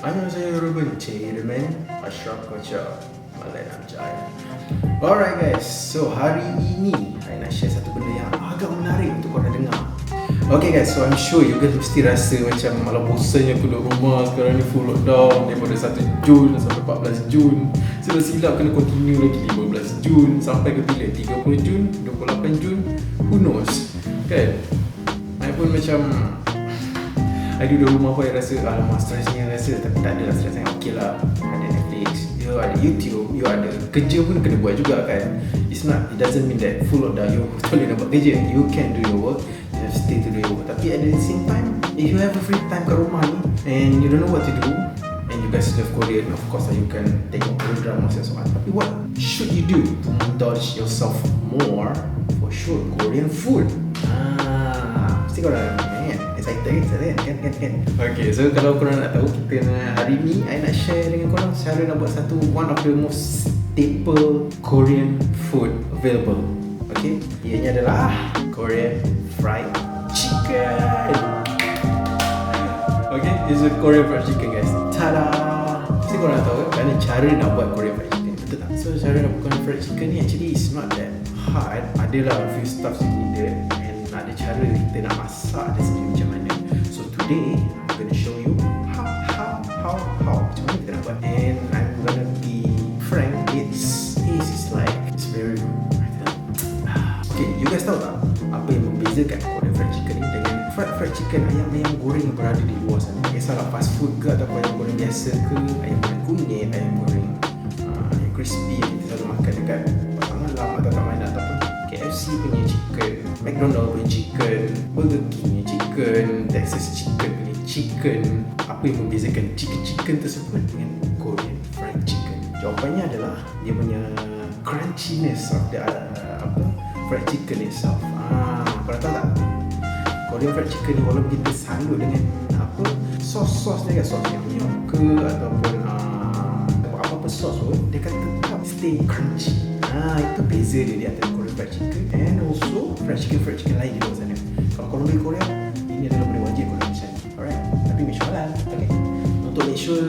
안녕하세요 여러분, 제 이름은 아시아코cha Malay Namjaya. Alright guys, so hari ini saya nak share satu benda yang agak menarik untuk korang dengar. Okay guys, so I'm sure you guys mesti rasa macam malah bosannya duduk rumah sekarang ni, full lockdown daripada 1 Jun sampai 14 Jun. Sudah silap kena continue lagi 15 Jun sampai ke bila? 30 Jun, 28 Jun, who knows kan? I pun macam I duduk rumah pun I rasa alamak stresnya rasa, tapi tak adalah stres sangat. Okay lah, ada Netflix, you ada YouTube, you ada kerja pun kena buat juga kan. It doesn't mean that full lockdown you tak boleh nak buat kerja. You can do your work, you have to stay to do your work. Tapi at the same time, if you have a free time kat rumah ni and you don't know what to do, and you guys love Korean, of course you can tengok Korean drama and so on. Tapi what should you do to indulge yourself more? For sure, Korean food. Mesti korang excited kan? Okay, so kalau korang nak tahu, kita hari ni I nak share dengan korang cara nak buat one of the most staple Korean food available. Okay, ianya adalah Korean fried chicken. Okay, this is Korean fried chicken guys. Tada! Mesti korang nak tahu kan cara nak buat Korean fried chicken, betul tak? So cara nak buat Korean fried chicken ni actually is not that hard. Adalah a few stuffs you needed, and ada cara kita nak masak dan sendiri macam mana. So today I'm gonna show you how macam mana kita nak buat. And I'm gonna be frank, it's very okay, you guys tahu tak apa yang membezakan Korean fried chicken ni dengan fried chicken ayam goreng yang berada di luar sana? Tak kisahlah fast food ke ataupun ayam goreng biasa ke, ayam goreng kunyit, ayam goreng yang crispy yang kita selalu makan dekat pasar malam atau tak mana, ataupun KFC punya chicken, McDonald punya chicken, Burger King punya chicken, Texas chicken punya chicken. Apa yang membezakan chicken tersebut dengan Korean fried chicken? Jawapannya adalah dia punya crunchiness of the fried chicken itself. Korang tahu tak? Korean fried chicken ni walaupun kita salut dengan sos dia kan, sos yang punya ke ataupun apa-apa sos pun, dia kan tetap stay crunchy. Itu beza dia di antara Korean fried chicken and also fried chicken lain di luar sana. Kalau korang beli Korea, ini adalah benda wajib korang macam ni. Alright, tapi make sure lah, okay? Untuk make sure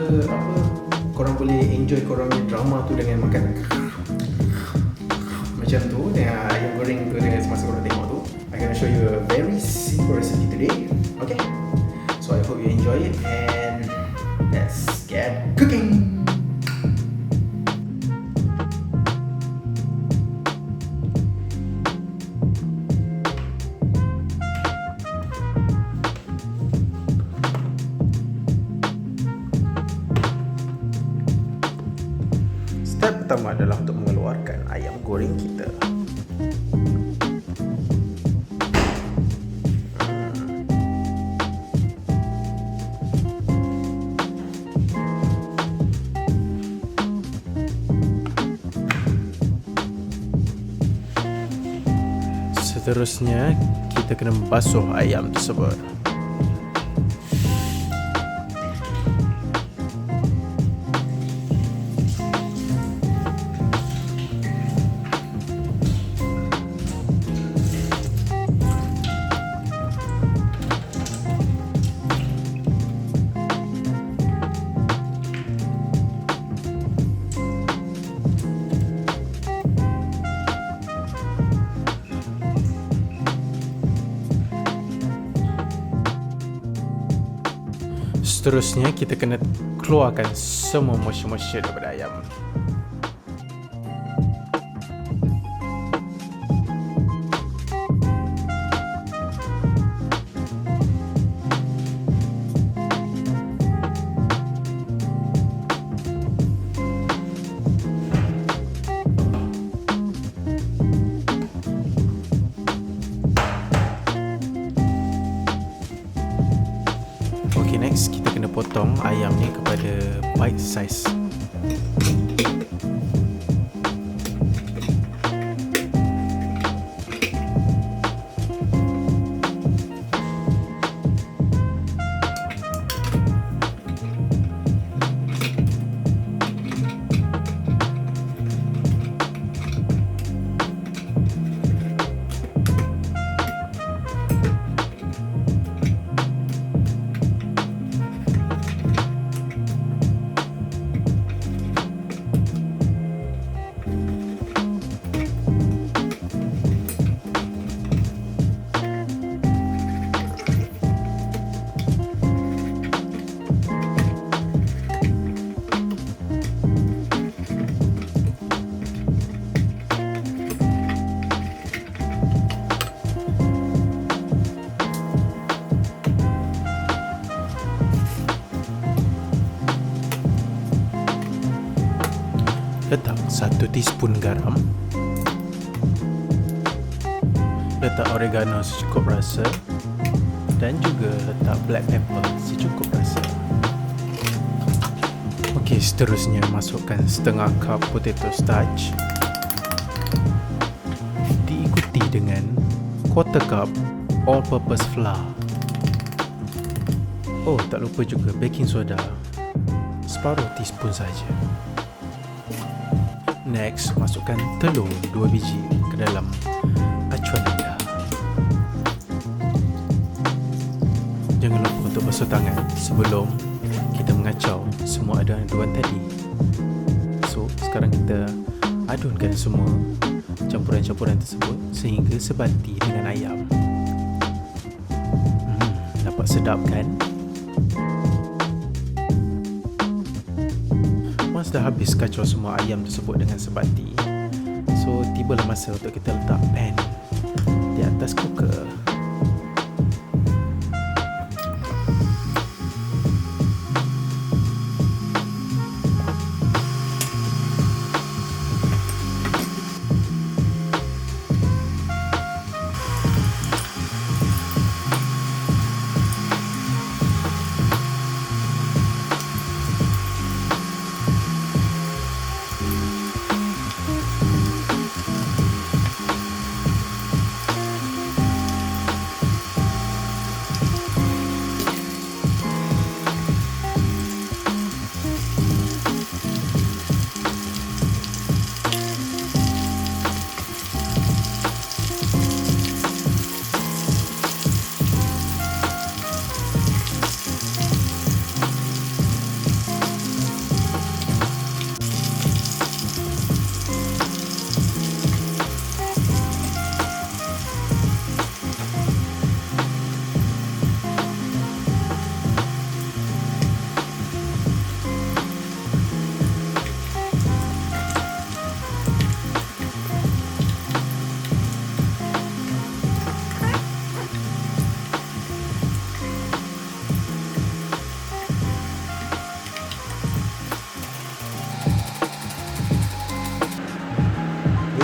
korang boleh enjoy korang punya drama tu dengan makan macam tu, dengan ayam goreng tu, dengan semasa korang tengok tu, I'm gonna show you a very simple recipe today. Okay, so I hope you enjoy it and let's get cooking. Step pertama adalah untuk mengeluarkan ayam goreng kita. Seterusnya, kita kena membasuh ayam tersebut. Seterusnya, kita kena keluarkan semua moisture daripada ayam. Okay, next kita kena potong ayam ni kepada bite size. Letak 1 teaspoon garam. Letak oregano secukup rasa. Dan juga letak black pepper secukup rasa. Okey, seterusnya masukkan setengah cup potato starch. Diikuti dengan quarter cup all purpose flour. Oh, tak lupa juga baking soda, separuh teaspoon saja. Next, masukkan telur 2 biji ke dalam acuan anda. Jangan lupa untuk basuh tangan sebelum kita mengacau semua aduan-aduan tadi. So, sekarang kita adunkan semua campuran-campuran tersebut sehingga sebati dengan ayam. Nampak sedap kan? Once dah habis kacau semua ayam tersebut dengan sebati, so tibalah masa untuk kita letak pan di atas cooker.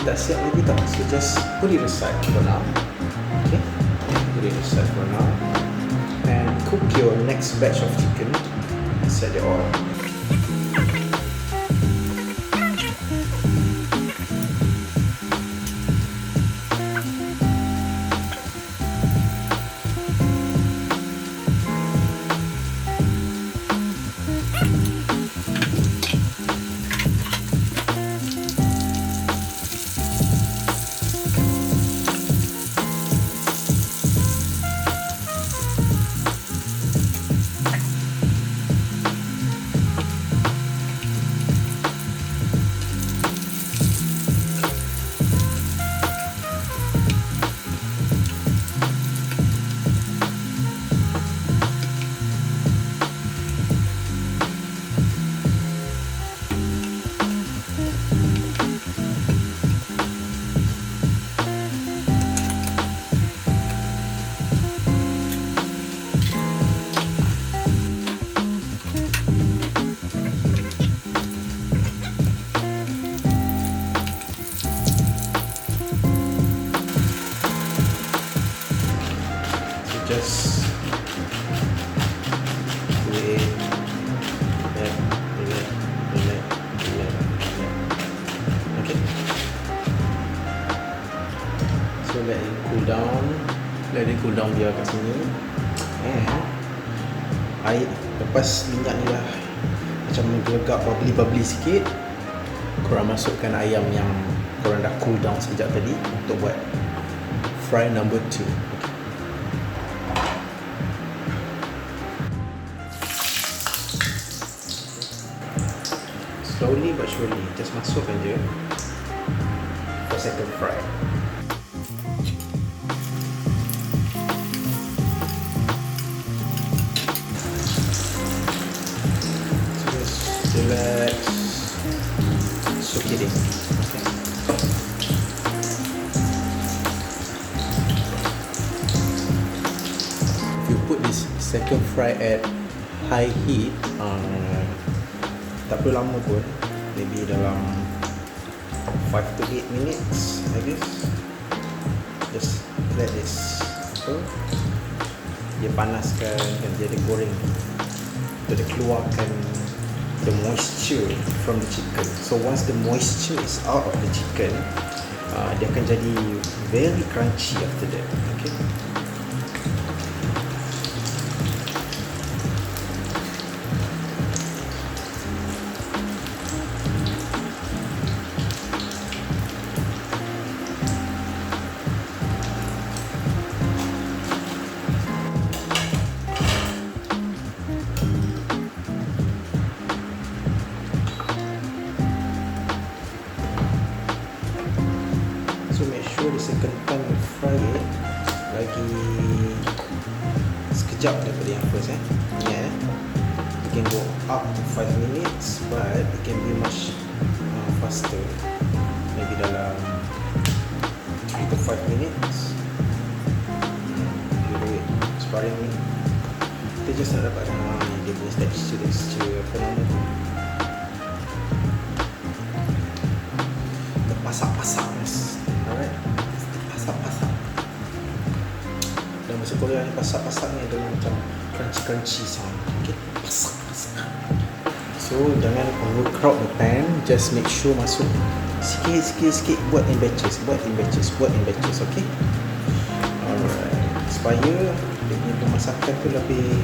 Tak siap lagi tak, so just put it aside for now. Okay, put it aside for now and cook your next batch of chicken. Set it all. Just wait, okay. So let it cool down, biar kat sini. And air lepas minyak ni dah macam menggelegak bubbly sikit, korang masukkan ayam yang korang dah cool down sekejap tadi untuk buat fry number 2. Slowly but surely, just masukkan je for second fry. So just relax, soak it in. Okay. If you put this second fry at high heat, tak perlu lama pun, maybe dalam 5 to 8 minutes, I guess. Just let this dia panaskan dan dia ada goreng. Dia keluarkan the moisture from the chicken. So once the moisture is out of the chicken, dia akan jadi very crunchy after that. Okay. So make sure the second time you fry it lagi sekejap daripada yang first yeah. You can go up to 5 minutes, but it can be much faster, maybe dalam 3 to 5 minutes. You do it sebarang ni, kita just nak dapat dia punya texture apa nama tu, pasak-pasak. Alright, pasak-pasak. Dan bahasa Korea ni pasak-pasak ni adalah macam crunchy sound. Okay, pasak-pasak. So jangan overcrowd the pan. Just make sure masuk sikit. Buat in batches. Okay. Alright. Supaya dia punya pemasakan tu lebih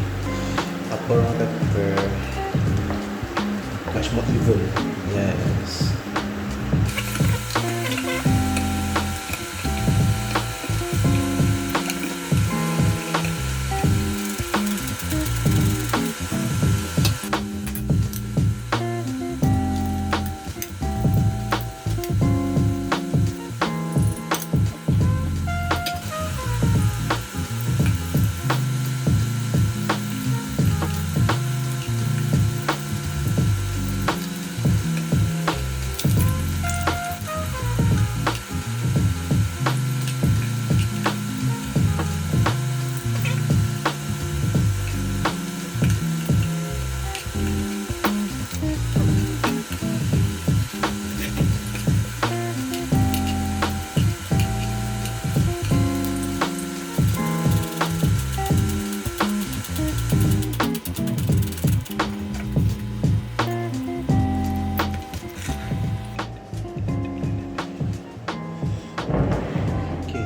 apa orang kata, much more even. Yes.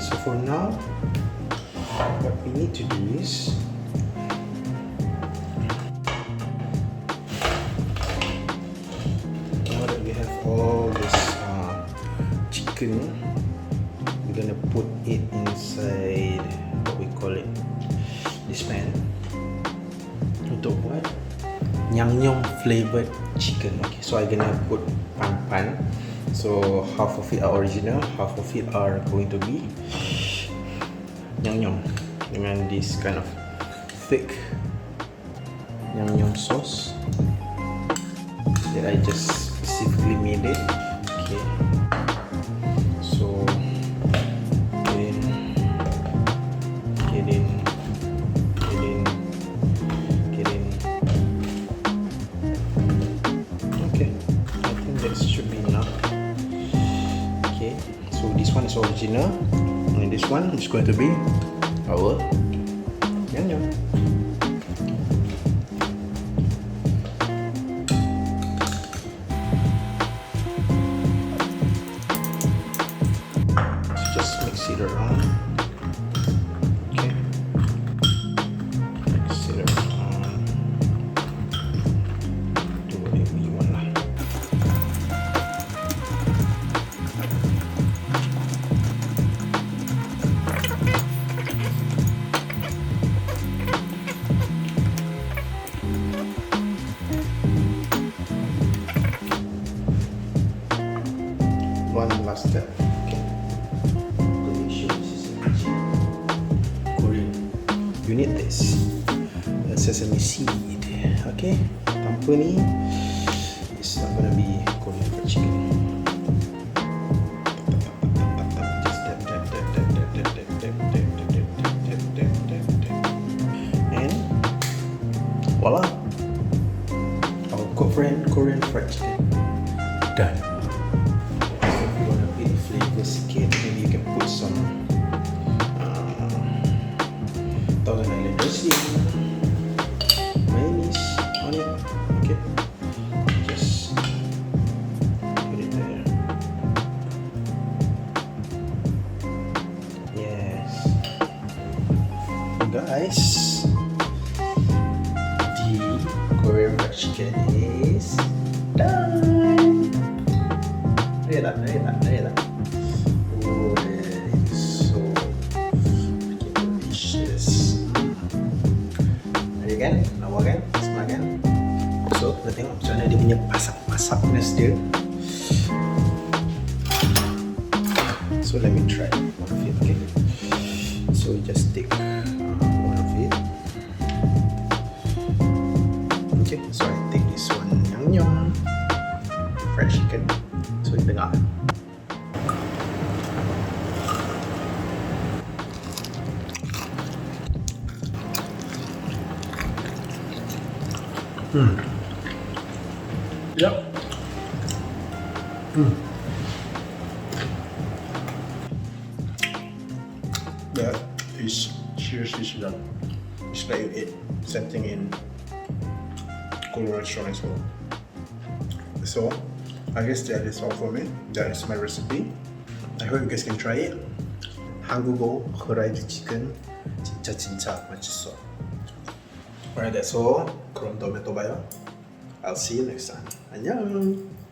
So for now, what we need to do is now that we have all this chicken, we're gonna put it inside what we call it, this pan, untuk buat nyam flavored chicken. Okay, so I'm gonna put pan. So half of it are original, half of it are going to be nyam dengan this kind of thick nyam sauce that I just specifically made it. Okay, so get in. Okay, I think that should be enough. So this one is original, and this one is going to be our nyam. So just mix it around. Okay, mix it around. Do whatever you want lah. One last step. Okay. Korean. You need this. Sesame seed. Okay. Tanpa ni, it's not gonna be Korean fried chicken. And voila, our Korean fried chicken done. fried chicken is done. Ready tak? Oh, that is so freaking delicious. Ready kan? Lawa kan? Senang kan? So, kita tengok macam mana dia punya masak-masakness dia. So, let me try one of it, okay? So, just take one of it. Okay, so I take this one, yang fried chicken. So, kita tengok. Yep. That is seriously sedap. It's like you eat something in Korean restaurant as well. So, I guess that is all for me. That is my recipe. I hope you guys can try it. 한국어 후라이드 치킨 진짜 맛있어. Alright, that's all. 그럼 다음에 또 봐요. I'll see you next time. 안녕.